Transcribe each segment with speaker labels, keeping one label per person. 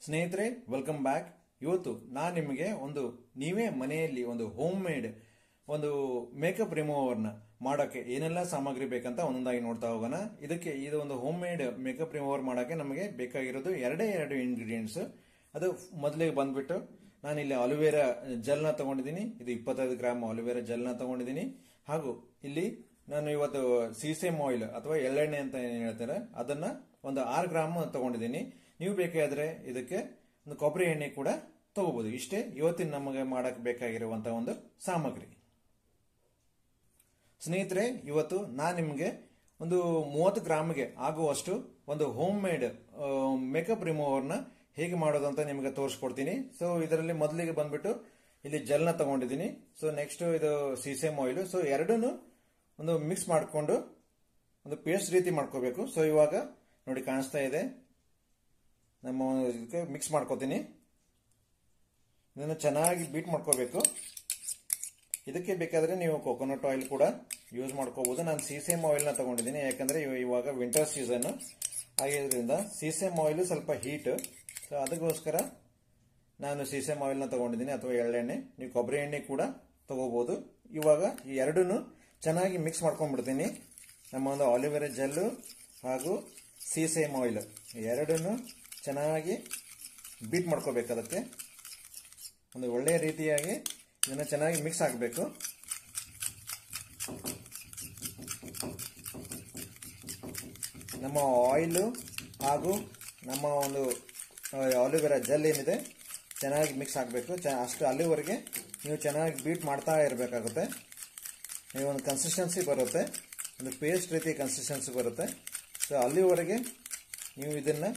Speaker 1: ಸ್ನೇಹಿತರೆ, welcome back. ಇವತ್ತು ನಾನು ನಿಮಗೆ ನೀವೇ ಮನೆಯಲ್ಲಿ ಹೋಮ್ ಮೇಡ್ ಮೇಕಪ್ ರಿಮೂವರ್ನ ಮಾಡೋಕ್ಕೆ ಏನೆಲ್ಲ ಸಾಮಗ್ರಿ ಬೇಕಂತ ಒಂದೊಂದಾಗಿ ನೋಡ್ತಾ ಹೋಗೋಣ. ಇದು ಹೋಮ್ ಮೇಡ್ ಮೇಕಪ್ ರಿಮೂವರ್ ಮಾಡೋಕ್ಕೆ ನಮಗೆ ಬೇಕಾಗಿರೋದು ಎರಡು ಇಂಗ್ರೀಡಿಯೆಂಟ್ಸ್. ಅದು ಮೊದಲಿಗೆ ಬಂದ್ಬಿಟ್ಟು ನಾನಿಲ್ಲಿ ಆಲಿವೇರಾ ಜೆಲ್ನ ತಗೊಂಡಿದ್ದೀನಿ. ಇದು 25 ಗ್ರಾಮ್ ಆಲಿವೇರಾ ಜೆಲ್ನ ತಗೊಂಡಿದ್ದೀನಿ. ಹಾಗೂ ಇಲ್ಲಿ ನಾನು ಇವತ್ತು ಸೀಸೆಮ್ ಆಯಿಲ್ ಅಥವಾ ಎಳ್ಳೆಣ್ಣೆ ಅಂತ ಏನು ಹೇಳ್ತಾರೆ ಅದನ್ನ 6 ಗ್ರಾಮ್ ತಗೊಂಡಿದ್ದೀನಿ. ನೀವು ಬೇಕಾದ್ರೆ ಇದಕ್ಕೆ ಕೊಬ್ಬರಿ ಎಣ್ಣೆ ಕೂಡ ತಗೋಬಹುದು. ಇಷ್ಟೇ ಇವತ್ತಿನ ನಮಗೆ ಮಾಡಕ್ಕೆ ಬೇಕಾಗಿರುವಂತಹ ಸಾಮಗ್ರಿ. ಸ್ನೇಹಿತರೆ, ಇವತ್ತು ನಾನು ನಿಮಗೆ 30 ಗ್ರಾಮ್ಗೆ ಆಗುವಷ್ಟು ಹೋಮ್ ಮೇಡ್ ಮೇಕಪ್ ರಿಮೂವರ್ನ ಹೇಗೆ ಮಾಡೋದು ಅಂತ ನಿಮಗೆ ತೋರಿಸ್ಕೊಡ್ತೀನಿ. ಸೊ ಇದರಲ್ಲಿ ಮೊದಲಿಗೆ ಬಂದ್ಬಿಟ್ಟು ಇಲ್ಲಿ ಜೆಲ್ನ ತಗೊಂಡಿದ್ದೀನಿ. ಸೊ ನೆಕ್ಸ್ಟ್ ಇದು ಸೀಸೆಮ್ ಆಯಿಲ್. ಸೊ ಎರಡನ್ನು ಮಿಕ್ಸ್ ಮಾಡಿಕೊಂಡು ಪೇಸ್ಟ್ ರೀತಿ ಮಾಡ್ಕೋಬೇಕು. ಸೊ ಇವಾಗ ನೋಡಿ ಕಾಣಿಸ್ತಾ ಇದೆ, ಇದಕ್ಕೆ ಮಿಕ್ಸ್ ಮಾಡ್ಕೋತೀನಿ. ಇದನ್ನು ಚೆನ್ನಾಗಿ ಬೀಟ್ ಮಾಡ್ಕೋಬೇಕು. ಇದಕ್ಕೆ ಬೇಕಾದ್ರೆ ನೀವು ಕೊಕೊನಟ್ ಆಯಿಲ್ ಕೂಡ ಯೂಸ್ ಮಾಡ್ಕೋಬಹುದು. ನಾನು ಸೀಸೆಮ್ ಆಯಿಲ್ನ ತಗೊಂಡಿದ್ದೀನಿ, ಯಾಕಂದ್ರೆ ಇವಾಗ ವಿಂಟರ್ ಸೀಸನ್ ಆಗಿರೋದ್ರಿಂದ ಸೀಸೆಮ್ ಆಯಿಲ್ ಸ್ವಲ್ಪ ಹೀಟ್. ಸೊ ಅದಕ್ಕೋಸ್ಕರ ನಾನು ಸೀಸೆಮ್ ಆಯಿಲ್ನ ತಗೊಂಡಿದ್ದೀನಿ, ಅಥವಾ ಎಳ್ಳೆಣ್ಣೆ. ನೀವು ಕೊಬ್ಬರಿ ಎಣ್ಣೆ ಕೂಡ ತಗೋಬಹುದು. ಇವಾಗ ಈ ಎರಡನ್ನು ಚೆನ್ನಾಗಿ ಮಿಕ್ಸ್ ಮಾಡ್ಕೊಂಡ್ಬಿಡ್ತೀನಿ. ನಮ್ಮ ಆಲಿವೇರಾ ಜೆಲ್ಲು ಹಾಗೂ ಸೀಸೆಮ್ ಆಯಿಲ್ ಎರಡನ್ನು ಚೆನ್ನಾಗಿ ಬೀಟ್ ಮಾಡ್ಕೋಬೇಕು. ಅದಕ್ಕೆ ಒಳ್ಳೆಯ ರೀತಿಯಾಗಿ ಇದನ್ನು ಚೆನ್ನಾಗಿ ಮಿಕ್ಸ್ ಆಗಬೇಕು. ನಮ್ಮ ಆಯಿಲ್ ಹಾಗೂ ನಮ್ಮ ಆಲಿವೇರಾ ಜೆಲ್ ಏನಿದೆ ಚೆನ್ನಾಗಿ ಮಿಕ್ಸ್ ಆಗಬೇಕು. ಅಷ್ಟು ಅಲ್ಲಿವರೆಗೆ ನೀವು ಚೆನ್ನಾಗಿ ಬೀಟ್ ಮಾಡ್ತಾ ಇರಬೇಕಾಗುತ್ತೆ. ನೀವು ಕನ್ಸಿಸ್ಟೆನ್ಸಿ ಬರುತ್ತೆ, ಪೇಸ್ಟ್ ರೀತಿ ಕನ್ಸಿಸ್ಟೆನ್ಸಿ ಬರುತ್ತೆ. ಸೊ ಅಲ್ಲಿವರೆಗೆ ನೀವು ಇದನ್ನು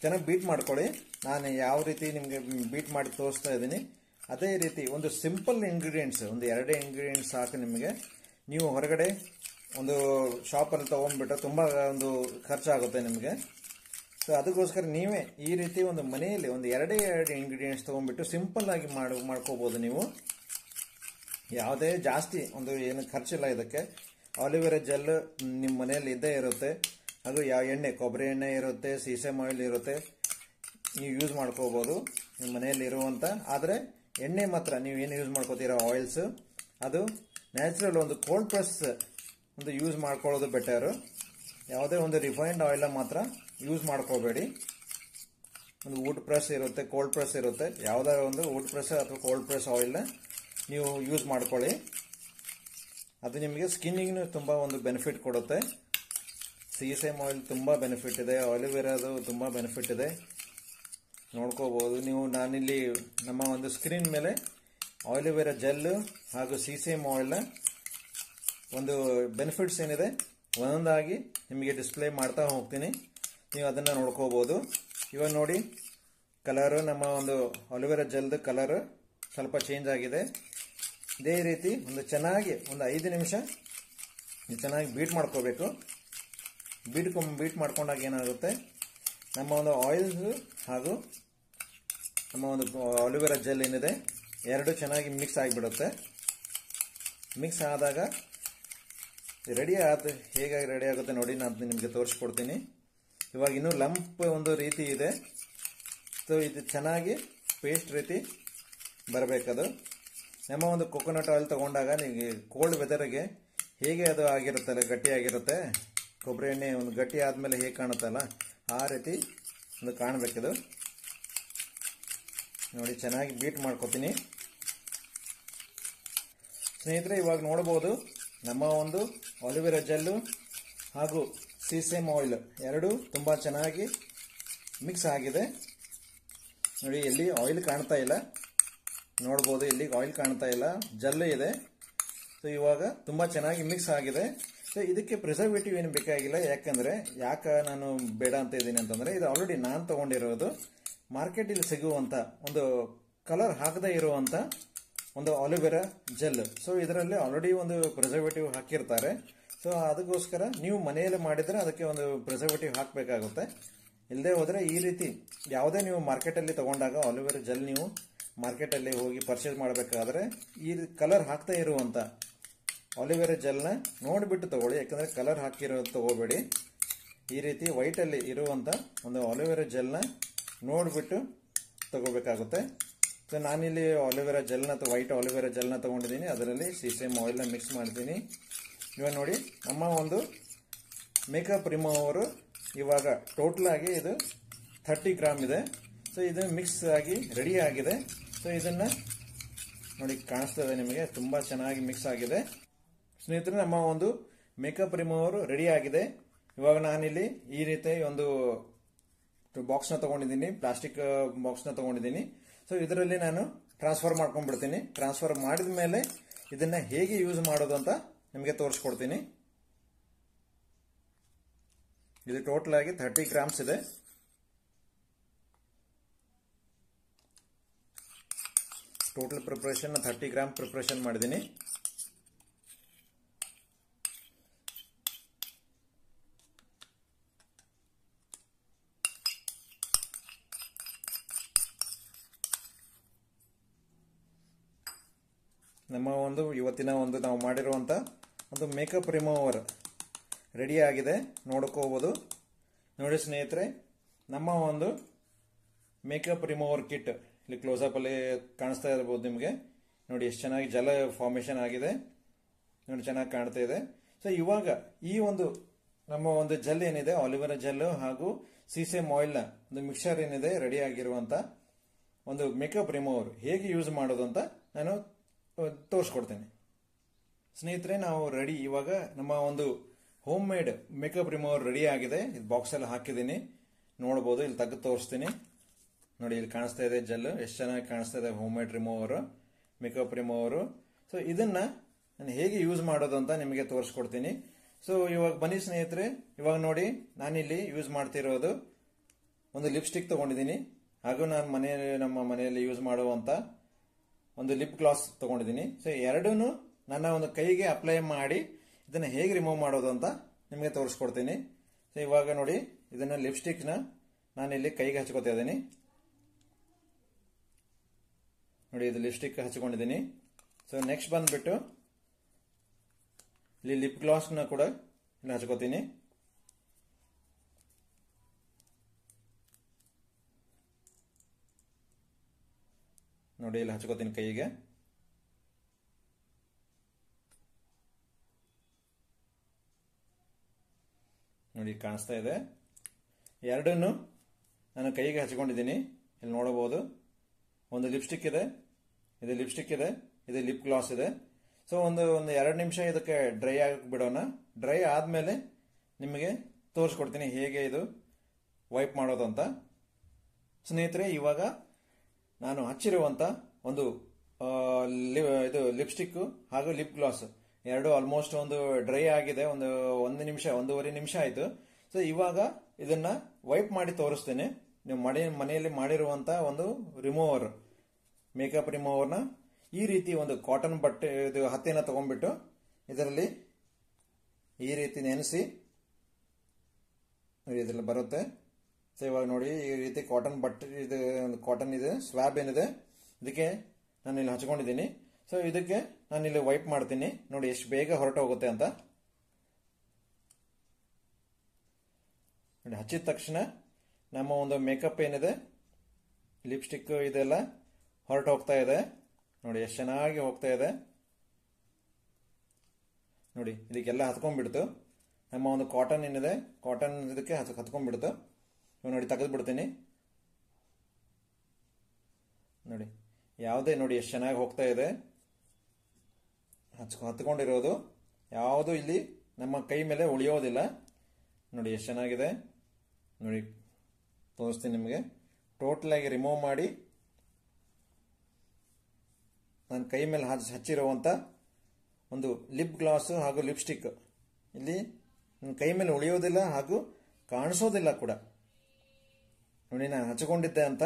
Speaker 1: ಚೆನ್ನಾಗಿ ಬೀಟ್ ಮಾಡ್ಕೊಳ್ಳಿ. ನಾನು ಯಾವ ರೀತಿ ನಿಮಗೆ ಬೀಟ್ ಮಾಡಿ ತೋರಿಸ್ತಾ ಇದ್ದೀನಿ ಅದೇ ರೀತಿ ಸಿಂಪಲ್ ಇಂಗ್ರೀಡಿಯೆಂಟ್ಸ್, 2 ಇಂಗ್ರೀಡಿಯೆಂಟ್ಸ್ ಸಾಕು ನಿಮಗೆ. ನೀವು ಹೊರಗಡೆ ಶಾಪಲ್ಲಿ ತೊಗೊಂಡ್ಬಿಟ್ರೆ ತುಂಬ ಖರ್ಚಾಗುತ್ತೆ ನಿಮಗೆ. ಸೊ ಅದಕ್ಕೋಸ್ಕರ ನೀವೇ ಈ ರೀತಿ ಮನೆಯಲ್ಲಿ 2 ಇಂಗ್ರೀಡಿಯೆಂಟ್ಸ್ ತೊಗೊಂಡ್ಬಿಟ್ಟು ಸಿಂಪಲ್ ಆಗಿ ಮಾಡ್ಕೋಬಹುದು. ನೀವು ಯಾವುದೇ ಜಾಸ್ತಿ ಏನು ಖರ್ಚಿಲ್ಲ ಇದಕ್ಕೆ. ಆಲಿವೇರಾ ಜೆಲ್ ನಿಮ್ಮ ಮನೆಯಲ್ಲಿ ಇದ್ದೇ ಇರುತ್ತೆ. ಅದು ಎಣ್ಣೆ, ಕೊಬ್ಬರಿ ಎಣ್ಣೆ ಇರುತ್ತೆ, ಸೀಸೆಮ್ ಆಯಿಲ್ ಇರುತ್ತೆ, ನೀವು ಯೂಸ್ ಮಾಡ್ಕೋಬಹುದು ನಿಮ್ಮ ಮನೆಯಲ್ಲಿ ಇರುವಂತ. ಆದರೆ ಎಣ್ಣೆ ಮಾತ್ರ ನೀವು ಏನು ಯೂಸ್ ಮಾಡ್ಕೋತೀರಾ ಆಯಿಲ್ಸ್, ಅದು ನ್ಯಾಚುರಲ್ ಕೋಲ್ಡ್ ಪ್ರೆಸ್ ಯೂಸ್ ಮಾಡ್ಕೊಳ್ಳೋದು ಬೆಟರ್. ಯಾವುದೇ ರಿಫೈನ್ಡ್ ಆಯಿಲ್ ಮಾತ್ರ ಯೂಸ್ ಮಾಡ್ಕೋಬೇಡಿ. ವುಡ್ ಪ್ರೆಸ್ ಇರುತ್ತೆ, ಕೋಲ್ಡ್ ಪ್ರೆಸ್ ಇರುತ್ತೆ. ಯಾವುದಾದ್ರು ವುಡ್ ಪ್ರೆಸ್ ಅಥವಾ ಕೋಲ್ಡ್ ಪ್ರೆಸ್ ಆಯಿಲ್ನ ನೀವು ಯೂಸ್ ಮಾಡ್ಕೊಳ್ಳಿ. ಅದು ನಿಮಗೆ ಸ್ಕಿನ್ನಿಗೂ ತುಂಬ ಬೆನಿಫಿಟ್ ಕೊಡುತ್ತೆ. ಸೀಸೆಮ್ ಆಯಿಲ್ ತುಂಬ ಬೆನಿಫಿಟ್ ಇದೆ, ಆಲಿವೇರಾದು ತುಂಬ ಬೆನಿಫಿಟ್ ಇದೆ, ನೋಡ್ಕೋಬಹುದು ನೀವು. ನಾನಿಲ್ಲಿ ನಮ್ಮ ಸ್ಕ್ರೀನ್ ಮೇಲೆ ಆಲಿವೇರಾ ಜೆಲ್ ಹಾಗೂ ಸೀಸೆಮ್ ಆಯಿಲ್ನ ಬೆನಿಫಿಟ್ಸ್ ಏನಿದೆ ಒಂದೊಂದಾಗಿ ನಿಮಗೆ ಡಿಸ್ಪ್ಲೇ ಮಾಡ್ತಾ ಹೋಗ್ತೀನಿ. ನೀವು ಅದನ್ನು ನೋಡ್ಕೋಬಹುದು. ಇವಾಗ ನೋಡಿ, ಕಲರು ನಮ್ಮ ಆಲಿವೇರಾ ಜೆಲ್ದು ಕಲರ್ ಸ್ವಲ್ಪ ಚೇಂಜ್ ಆಗಿದೆ. ಇದೇ ರೀತಿ ಚೆನ್ನಾಗಿ 5 ನಿಮಿಷ ಚೆನ್ನಾಗಿ ಬೀಟ್ ಮಾಡ್ಕೋಬೇಕು. ಬೀಟ್ ಮಾಡ್ಕೊಂಡಾಗ ಏನಾಗುತ್ತೆ, ನಮ್ಮ ಆಯಿಲ್ಸ್ ಹಾಗೂ ನಮ್ಮ ಆಲಿವೇರಾ ಜೆಲ್ ಏನಿದೆ ಎರಡು ಚೆನ್ನಾಗಿ ಮಿಕ್ಸ್ ಆಗಿಬಿಡುತ್ತೆ. ಮಿಕ್ಸ್ ಆದಾಗ ಹೇಗಾಗಿ ರೆಡಿ ಆಗುತ್ತೆ ನೋಡಿ, ನಾನು ನಿಮಗೆ ತೋರಿಸ್ಕೊಡ್ತೀನಿ. ಇವಾಗ ಇನ್ನೂ ಲಂಪ್ ರೀತಿ ಇದೆ. ಸೊ ಇದು ಚೆನ್ನಾಗಿ ಪೇಸ್ಟ್ ರೀತಿ ಬರಬೇಕದು. ನಮ್ಮ ಕೊಕೊನಟ್ ಆಯಿಲ್ ತಗೊಂಡಾಗ ನಿಮಗೆ ಕೋಲ್ಡ್ ವೆದರ್ಗೆ ಹೇಗೆ ಅದು ಆಗಿರುತ್ತಲ್ಲ, ಗಟ್ಟಿಯಾಗಿರುತ್ತೆ. ಕೊಬ್ಬರಿ ಎಣ್ಣೆ ಗಟ್ಟಿ ಆದಮೇಲೆ ಹೇಗೆ ಕಾಣುತ್ತಲ್ಲ ಆ ರೀತಿ ಕಾಣಬೇಕಿದು. ನೋಡಿ, ಚೆನ್ನಾಗಿ ಬೀಟ್ ಮಾಡ್ಕೋತೀನಿ. ಸ್ನೇಹಿತರೆ, ಇವಾಗ ನೋಡಬಹುದು ನಮ್ಮ ಆಲಿವೇರಾ ಜೆಲ್ಲು ಹಾಗೂ ಸೀಸೆಮ್ ಆಯಿಲ್ ಎರಡು ತುಂಬ ಚೆನ್ನಾಗಿ ಮಿಕ್ಸ್ ಆಗಿದೆ. ನೋಡಿ, ಎಲ್ಲಿ ಆಯಿಲ್ ಕಾಣ್ತಾ ಇಲ್ಲ, ನೋಡಬಹುದು, ಇಲ್ಲಿ ಆಯಿಲ್ ಕಾಣ್ತಾ ಇಲ್ಲ, ಜೆಲ್ ಇದೆ. ಸೊ ಇವಾಗ ತುಂಬ ಚೆನ್ನಾಗಿ ಮಿಕ್ಸ್ ಆಗಿದೆ. ಸೊ ಇದಕ್ಕೆ ಪ್ರಿಸರ್ವೇಟಿವ್ ಏನು ಬೇಕಾಗಿಲ್ಲ. ಯಾಕೆ ನಾನು ಬೇಡ ಅಂತ ಇದ್ದೀನಿ ಅಂತಂದ್ರೆ, ಇದು ಆಲ್ರೆಡಿ ನಾನು ತಗೊಂಡಿರೋದು ಮಾರ್ಕೆಟಲ್ಲಿ ಸಿಗುವಂತ ಕಲರ್ ಹಾಕದೇ ಇರುವಂತ ಆಲಿವೇರಾ ಜೆಲ್. ಸೊ ಇದರಲ್ಲಿ ಆಲ್ರೆಡಿ ಪ್ರಿಸರ್ವೇಟಿವ್ ಹಾಕಿರ್ತಾರೆ. ಸೊ ಅದಕ್ಕೋಸ್ಕರ ನೀವು ಮನೆಯಲ್ಲಿ ಮಾಡಿದ್ರೆ ಅದಕ್ಕೆ ಪ್ರಿಸರ್ವೇಟಿವ್ ಹಾಕಬೇಕಾಗುತ್ತೆ. ಇಲ್ಲದೆ ಹೋದ್ರೆ ಈ ರೀತಿ ಯಾವುದೇ ನೀವು ಮಾರ್ಕೆಟಲ್ಲಿ ತಗೊಂಡಾಗ ಆಲಿವೇರಾ ಜೆಲ್ ನೀವು ಮಾರ್ಕೆಟಲ್ಲಿ ಹೋಗಿ ಪರ್ಚೇಸ್ ಮಾಡಬೇಕಾದ್ರೆ ಈ ಕಲರ್ ಹಾಕ್ತಾ ಇರುವಂತ ಆಲಿವೇರಾ ಜೆಲ್ನ ನೋಡಿಬಿಟ್ಟು ತಗೊಳ್ಳಿ. ಯಾಕಂದ್ರೆ ಕಲರ್ ಹಾಕಿರೋದು ತಗೋಬೇಡಿ. ಈ ರೀತಿ ವೈಟ್ ಅಲ್ಲಿ ಇರುವಂತ ಆಲಿವೇರಾ ಜೆಲ್ನ ನೋಡಿಬಿಟ್ಟು ತಗೋಬೇಕಾಗುತ್ತೆ. ಸೊ ನಾನಿಲ್ಲಿ ಆಲಿವೆರಾ ಜೆಲ್ನ ವೈಟ್ ಆಲಿವೆರಾ ಜೆಲ್ನ ತೊಗೊಂಡಿದ್ದೀನಿ, ಅದರಲ್ಲಿ ಸೀಸೆಮ್ ಆಯಿಲ್ನ ಮಿಕ್ಸ್ ಮಾಡ್ತೀನಿ. ಇವಾಗ ನೋಡಿ ನಮ್ಮ ಒಂದು ಮೇಕಪ್ ರಿಮೂವರ್ ಇವಾಗ ಟೋಟಲ್ ಆಗಿ ಇದು 30 ಗ್ರಾಮ್ ಇದೆ. ಸೊ ಇದು ಮಿಕ್ಸ್ ಆಗಿ ರೆಡಿ ಆಗಿದೆ. ಸೊ ಇದನ್ನು ನೋಡಿ ಕಾಣಿಸ್ತದೆ ನಿಮಗೆ, ತುಂಬ ಚೆನ್ನಾಗಿ ಮಿಕ್ಸ್ ಆಗಿದೆ. ಸ್ನೇಹಿತರೆ, ನಮ್ಮ ಒಂದು ಮೇಕಪ್ ರಿಮೂವರ್ ರೆಡಿ ಆಗಿದೆ. ಇವಾಗ ನಾನಿಲ್ಲಿ ಈ ರೀತಿ ಒಂದು ಬಾಕ್ಸ್ನ ತೊಗೊಂಡಿದ್ದೀನಿ, ಪ್ಲಾಸ್ಟಿಕ್ ಬಾಕ್ಸ್ನ ತೊಗೊಂಡಿದ್ದೀನಿ. ಸೊ ಇದರಲ್ಲಿ ನಾನು ಟ್ರಾನ್ಸ್ಫರ್ ಮಾಡ್ಕೊಂಡ್ಬಿಡ್ತೀನಿ. ಟ್ರಾನ್ಸ್ಫರ್ ಮಾಡಿದ ಮೇಲೆ ಇದನ್ನ ಹೇಗೆ ಯೂಸ್ ಮಾಡೋದು ಅಂತ ನಿಮಗೆ ತೋರಿಸ್ಕೊಡ್ತೀನಿ. ಇದು ಟೋಟಲ್ ಆಗಿ 30 ಗ್ರಾಮ್ಸ್ ಇದೆ. ಟೋಟಲ್ ಪ್ರಿಪರೇಷನ್ 30 ಗ್ರಾಮ್ ಪ್ರಿಪರೇಷನ್ ಮಾಡಿದ್ದೀನಿ. ನಮ್ಮ ಒಂದು ಇವತ್ತಿನ ಒಂದು ನಾವು ಮಾಡಿರುವಂಥ ಒಂದು ಮೇಕಪ್ ರಿಮೂವರ್ ರೆಡಿ ಆಗಿದೆ, ನೋಡ್ಕೋಬಹುದು. ನೋಡಿ ಸ್ನೇಹಿತರೆ, ನಮ್ಮ ಒಂದು ಮೇಕಪ್ ರಿಮೂವರ್ ಕಿಟ್ ಇಲ್ಲಿ ಕ್ಲೋಸಪ್ ಅಲ್ಲಿ ಕಾಣಿಸ್ತಾ ಇರಬಹುದು ನಿಮಗೆ. ನೋಡಿ ಎಷ್ಟು ಚೆನ್ನಾಗಿ ಜೆಲ್ ಫಾರ್ಮೇಷನ್ ಆಗಿದೆ, ನೋಡಿ ಚೆನ್ನಾಗಿ ಕಾಣ್ತಾ ಇದೆ. ಸೊ ಇವಾಗ ಈ ಒಂದು ನಮ್ಮ ಒಂದು ಜೆಲ್ ಏನಿದೆ, ಆಲಿವೆರಾ ಜೆಲ್ ಹಾಗೂ ಸೀಸೆಮ್ ಆಯಿಲ್ನ ಒಂದು ಮಿಕ್ಸರ್ ಏನಿದೆ ರೆಡಿ ಆಗಿರುವಂತ ಒಂದು ಮೇಕಪ್ ರಿಮೂವರ್ ಹೇಗೆ ಯೂಸ್ ಮಾಡೋದು ಅಂತ ನಾನು ತೋರಿಸ್ಕೊಡ್ತೇನೆ. ಸ್ನೇಹಿತರೆ, ನಾವು ರೆಡಿ ಇವಾಗ ನಮ್ಮ ಒಂದು home made makeup remover ready ಆಗಿದೆ. ಇದು ಬಾಕ್ಸ್ ಅಲ್ಲಿ ಹಾಕಿದ್ದೀನಿ, ನೋಡಬಹುದು. ಇಲ್ಲಿ ತೆಗೆದು ತೋರಿಸ್ತೀನಿ. ನೋಡಿ ಇಲ್ಲಿ ಕಾಣಿಸ್ತಾ ಇದೆ ಜೆಲ್, ಎಷ್ಟು ಚೆನ್ನಾಗಿ ಕಾಣಿಸ್ತಾ ಇದೆ. Home made remover, makeup remover. So ಇದನ್ನ ನಾನು ಹೇಗೆ ಯೂಸ್ ಮಾಡೋದು ಅಂತ ನಿಮಗೆ ತೋರಿಸ್ಕೊಡ್ತೀನಿ. ಸೊ ಇವಾಗ ಬನ್ನಿ ಸ್ನೇಹಿತರೆ, ಇವಾಗ ನೋಡಿ ನಾನಿಲ್ಲಿ ಯೂಸ್ ಮಾಡ್ತಿರೋದು ಒಂದು ಲಿಪ್ಸ್ಟಿಕ್ ತಗೊಂಡಿದ್ದೀನಿ, ಹಾಗೂ ನಾನು ನಮ್ಮ ಮನೆಯಲ್ಲಿ ಯೂಸ್ ಮಾಡುವಂತ ಒಂದು ಲಿಪ್ ಗ್ಲಾಸ್ ತಗೊಂಡಿದ್ದೀನಿ. ಸೊ ಎರಡೂ ನನ್ನ ಒಂದು ಕೈಗೆ ಅಪ್ಲೈ ಮಾಡಿ ಇದನ್ನ ಹೇಗೆ ರಿಮೂವ್ ಮಾಡೋದು ಅಂತ ನಿಮಗೆ ತೋರಿಸ್ಕೊಡ್ತೀನಿ. ಸೊ ಇವಾಗ ನೋಡಿ, ಇದನ್ನ ಲಿಪ್ಸ್ಟಿಕ್ನ ನಾನಿಲ್ಲಿ ಕೈಗೆ ಹಚ್ಕೋತಾ ಇದ್ದೀನಿ. ನೋಡಿ, ಇದು ಲಿಪ್ಸ್ಟಿಕ್ ಹಚ್ಕೊಂಡಿದ್ದೀನಿ. ಸೊ ನೆಕ್ಸ್ಟ್ ಬಂದ್ಬಿಟ್ಟು ಇಲ್ಲಿ ಲಿಪ್ ಗ್ಲಾಸ್ನ ಕೂಡ ಇಲ್ಲಿ ಹಚ್ಕೋತೀನಿ. ನೋಡಿ ಇಲ್ಲಿ ಹಚ್ಕೋತೀನಿ ಕೈಗೆ. ನೋಡಿ ಕಾಣಿಸ್ತಾ ಇದೆ. ಎರಡನ್ನು ನಾನು ಕೈಗೆ ಹಚ್ಕೊಂಡಿದ್ದೀನಿ, ಇಲ್ಲಿ ನೋಡಬಹುದು. ಒಂದು ಲಿಪ್ಸ್ಟಿಕ್ ಇದೆ, ಇದು ಲಿಪ್ಸ್ಟಿಕ್ ಇದೆ, ಇದು ಲಿಪ್ ಗ್ಲಾಸ್ ಇದೆ. ಸೊ ಒಂದು 2 ನಿಮಿಷ ಇದಕ್ಕೆ ಡ್ರೈ ಆಗಿ ಬಿಡೋಣ. ಡ್ರೈ ಆದ್ಮೇಲೆ ನಿಮಗೆ ತೋರಿಸ್ಕೊಡ್ತೀನಿ ಹೇಗೆ ಇದು ವೈಪ್ ಮಾಡೋದು ಅಂತ. ಸ್ನೇಹಿತರೆ, ಇವಾಗ ನಾನು ಹಚ್ಚಿರುವಂತ ಒಂದು ಇದು ಲಿಪ್ಸ್ಟಿಕ್ ಹಾಗೂ ಲಿಪ್ ಗ್ಲಾಸ್ ಎರಡು ಆಲ್ಮೋಸ್ಟ್ ಒಂದು ಡ್ರೈ ಆಗಿದೆ. ಒಂದು ನಿಮಿಷ, 1.5 ನಿಮಿಷ ಆಯ್ತು. ಸೊ ಇವಾಗ ಇದನ್ನ ವೈಪ್ ಮಾಡಿ ತೋರಿಸ್ತೇನೆ. ನೀವು ಮನೆಯಲ್ಲಿ ಮಾಡಿರುವಂತ ಒಂದು ರಿಮೂವರ್, ಮೇಕಪ್ ರಿಮೂವರ್ನ ಈ ರೀತಿ ಒಂದು ಕಾಟನ್ ಬಟ್ಟೆ, ಇದು ಹತ್ತಿನ ತಗೊಂಡ್ಬಿಟ್ಟು ಇದರಲ್ಲಿ ಈ ರೀತಿ ನೆನೆಸಿ, ಇದರಲ್ಲಿ ಬರುತ್ತೆ. ಸೊ ಇವಾಗ ನೋಡಿ, ಈ ರೀತಿ ಕಾಟನ್ ಬಟ್ಟೆ, ಇದು ಕಾಟನ್ ಇದೆ, ಸ್ವ್ಯಾಬ್ ಏನಿದೆ, ಇದಕ್ಕೆ ನಾನು ಇಲ್ಲಿ ಹಚ್ಕೊಂಡಿದ್ದೀನಿ. ಸೊ ಇದಕ್ಕೆ ನಾನು ಇಲ್ಲಿ ವೈಪ್ ಮಾಡ್ತೀನಿ. ನೋಡಿ ಎಷ್ಟು ಬೇಗ ಹೊರಟು ಹೋಗುತ್ತೆ ಅಂತ. ನೋಡಿ, ಹಚ್ಚಿದ ತಕ್ಷಣ ನಮ್ಮ ಒಂದು ಮೇಕಪ್ ಏನಿದೆ, ಲಿಪ್ಸ್ಟಿಕ್ ಇದೆಲ್ಲ ಹೊರಟು ಹೋಗ್ತಾ ಇದೆ. ನೋಡಿ ಎಷ್ಟು ಚೆನ್ನಾಗಿ ಹೋಗ್ತಾ ಇದೆ. ನೋಡಿ ಇದಕ್ಕೆಲ್ಲ ಹತ್ಕೊಂಡ್ಬಿಡ್ತು. ನಮ್ಮ ಒಂದು ಕಾಟನ್ ಏನಿದೆ, ಕಾಟನ್ ಇದಕ್ಕೆ ಹತ್ಕೊಂಡ್ಬಿಡ್ತು. ನೋಡಿ ತೆಗೆದು ಬಿಡ್ತೀನಿ. ನೋಡಿ ಯಾವುದೇ, ನೋಡಿ ಎಷ್ಟು ಚೆನ್ನಾಗಿ ಹೋಗ್ತಾ ಇದೆ. ಹತ್ಕೊಂಡಿರೋದು ಯಾವುದು ಇಲ್ಲಿ ನಮ್ಮ ಕೈ ಮೇಲೆ ಉಳಿಯೋದಿಲ್ಲ. ನೋಡಿ ಎಷ್ಟು ಚೆನ್ನಾಗಿದೆ. ನೋಡಿ ತೋರಿಸ್ತೀನಿ ನಿಮಗೆ. ಟೋಟಲ್ ಆಗಿ ರಿಮೂವ್ ಮಾಡಿ ನನ್ನ ಕೈ ಮೇಲೆ ಹಚ್ಚಿರುವಂತ ಒಂದು ಲಿಪ್ ಗ್ಲಾಸ್ ಹಾಗೂ ಲಿಪ್ಸ್ಟಿಕ್ ಇಲ್ಲಿ ನನ್ನ ಕೈ ಮೇಲೆ ಉಳಿಯೋದಿಲ್ಲ ಹಾಗೂ ಕಾಣಿಸೋದಿಲ್ಲ ಕೂಡ. ನೋಡಿ, ನಾನು ಹಚ್ಕೊಂಡಿದ್ದೆ ಅಂತ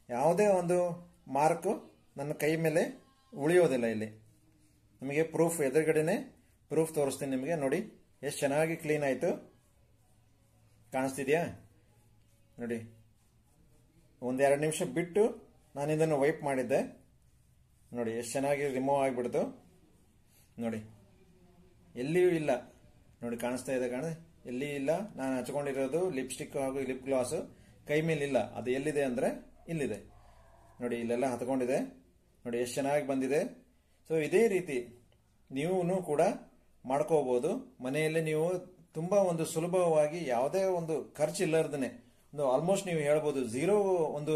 Speaker 1: ಯಾವುದೇ ಒಂದು ಮಾರ್ಕ್ ನನ್ನ ಕೈ ಮೇಲೆ ಉಳಿಯೋದಿಲ್ಲ. ಇಲ್ಲಿ ನಿಮಗೆ ಪ್ರೂಫ್, ಎದುರುಗಡೆನೆ ಪ್ರೂಫ್ ತೋರಿಸ್ತೀನಿ ನಿಮಗೆ. ನೋಡಿ ಎಷ್ಟು ಚೆನ್ನಾಗಿ ಕ್ಲೀನ್ ಆಯ್ತು, ಕಾಣಿಸ್ತಿದ್ಯಾ? ನೋಡಿ, 1-2 ನಿಮಿಷ ಬಿಟ್ಟು ನಾನು ಇದನ್ನು ವೈಪ್ ಮಾಡಿದ್ದೆ. ನೋಡಿ ಎಷ್ಟು ಚೆನ್ನಾಗಿ ರಿಮೂವ್ ಆಗಿಬಿಡ್ತು. ನೋಡಿ ಎಲ್ಲಿಯೂ ಇಲ್ಲ. ನೋಡಿ ಕಾಣಿಸ್ತಾ ಇದೆ, ಎಲ್ಲಿ ಇಲ್ಲ. ನಾನು ಹಚ್ಕೊಂಡಿರೋದು ಲಿಪ್ಸ್ಟಿಕ್ ಹಾಗೂ ಲಿಪ್ ಗ್ಲಾಸ್ ಕೈ ಮೇಲೆ ಇಲ್ಲ. ಅದು ಎಲ್ಲಿದೆ ಅಂದ್ರೆ ಇಲ್ಲಿದೆ ನೋಡಿ, ಇಲ್ಲೆಲ್ಲ ಹತ್ಕೊಂಡಿದೆ ನೋಡಿ, ಎಷ್ಟು ಚೆನ್ನಾಗಿ ಬಂದಿದೆ. ಸೊ ಇದೇ ರೀತಿ ನೀವು ಕೂಡ ಮಾಡ್ಕೋಬಹುದು ಮನೆಯಲ್ಲಿ. ನೀವು ತುಂಬಾ ಒಂದು ಸುಲಭವಾಗಿ ಯಾವುದೇ ಒಂದು ಖರ್ಚು ಇಲ್ಲರ್ದೇನೆ ಒಂದು ಆಲ್ಮೋಸ್ಟ್ ನೀವು ಹೇಳ್ಬೋದು ಝೀರೋ ಒಂದು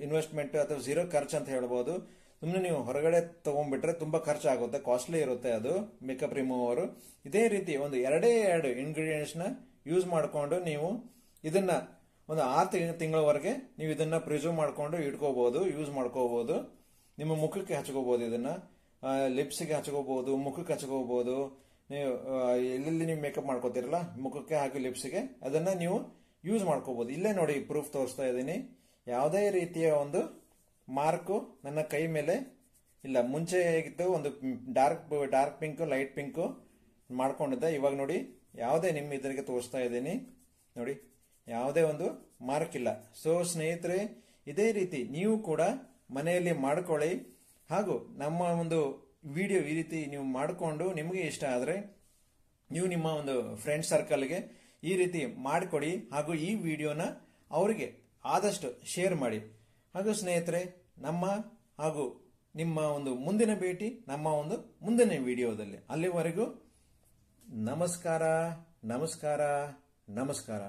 Speaker 1: ಇನ್ವೆಸ್ಟ್ಮೆಂಟ್ ಅಥವಾ ಝೀರೋ ಖರ್ಚು ಅಂತ ಹೇಳ್ಬೋದು. ಸುಮ್ಮನೆ ನೀವು ಹೊರಗಡೆ ತಗೊಂಡ್ಬಿಟ್ರೆ ತುಂಬಾ ಖರ್ಚು ಆಗುತ್ತೆ, ಕಾಸ್ಟ್ಲಿ ಇರುತ್ತೆ ಅದು ಮೇಕಪ್ ರಿಮೂವರ್. ಇದೇ ರೀತಿ ಒಂದು ಎರಡೇ ಎರಡು ಇಂಗ್ರೀಡಿಯೆಂಟ್ಸ್ ನ ಯೂಸ್ ಮಾಡಿಕೊಂಡು ನೀವು ಇದನ್ನ ಒಂದು 6 ತಿಂಗಳವರೆಗೆ ನೀವು ಇದನ್ನ ಪ್ರಿಸರ್ವ್ ಮಾಡ್ಕೊಂಡು ಇಟ್ಕೋಬಹುದು, ಯೂಸ್ ಮಾಡ್ಕೋಬಹುದು. ನಿಮ್ಮ ಮುಖಕ್ಕೆ ಹಚ್ಕೋಬಹುದು, ಇದನ್ನ ಲಿಪ್ಸ್ಗೆ ಹಚ್ಕೋಬಹುದು, ಮುಖಕ್ಕೆ ಹಚ್ಕೋಬಹುದು. ನೀವು ಎಲ್ಲೆಲ್ಲಿ ನೀವು ಮೇಕಪ್ ಮಾಡ್ಕೋತಿರಲ್ಲ ಮುಖಕ್ಕೆ ಹಾಕಿ ಲಿಪ್ಸ್ಗೆ ಅದನ್ನ ನೀವು ಯೂಸ್ ಮಾಡ್ಕೋಬಹುದು. ಇಲ್ಲೇ ನೋಡಿ ಪ್ರೂಫ್ ತೋರಿಸ್ತಾ ಇದ್ದೀನಿ. ಯಾವುದೇ ರೀತಿಯ ಒಂದು ಮಾರ್ಕು ನನ್ನ ಕೈ ಮೇಲೆ ಇಲ್ಲ. ಮುಂಚೆ ಹೇಗಿತ್ತು ಒಂದು ಡಾರ್ಕ್ ಪಿಂಕ್ ಲೈಟ್ ಪಿಂಕ್ ಮಾಡ್ಕೊಂಡಿದ್ದೆ. ಇವಾಗ ನೋಡಿ ಯಾವುದೇ ನಿಮ್ಮ ಇದರಿಗೆ ತೋರಿಸ್ತಾ ಇದ್ದೀನಿ ನೋಡಿ, ಯಾವುದೇ ಒಂದು ಮಾರ್ಕ್ ಇಲ್ಲ. ಸೊ ಸ್ನೇಹಿತರೆ, ಇದೇ ರೀತಿ ನೀವು ಕೂಡ ಮನೆಯಲ್ಲಿ ಮಾಡ್ಕೊಳ್ಳಿ. ಹಾಗೂ ನಮ್ಮ ಒಂದು ವಿಡಿಯೋ ಈ ರೀತಿ ನೀವು ಮಾಡಿಕೊಂಡು ನಿಮಗೆ ಇಷ್ಟ ಆದರೆ ನೀವು ನಿಮ್ಮ ಒಂದು ಫ್ರೆಂಡ್ ಸರ್ಕಲ್ಗೆ ಈ ರೀತಿ ಮಾಡಿಕೊಡಿ. ಹಾಗೂ ಈ ವಿಡಿಯೋನ ಅವರಿಗೆ ಆದಷ್ಟು ಶೇರ್ ಮಾಡಿ. ಹಾಗೂ ಸ್ನೇಹಿತರೆ, ನಮ್ಮ ಹಾಗೂ ನಿಮ್ಮ ಒಂದು ಮುಂದಿನ ಭೇಟಿ ನಮ್ಮ ಒಂದು ಮುಂದಿನ ವಿಡಿಯೋದಲ್ಲಿ. ಅಲ್ಲಿವರೆಗೂ ನಮಸ್ಕಾರ, ನಮಸ್ಕಾರ, ನಮಸ್ಕಾರ.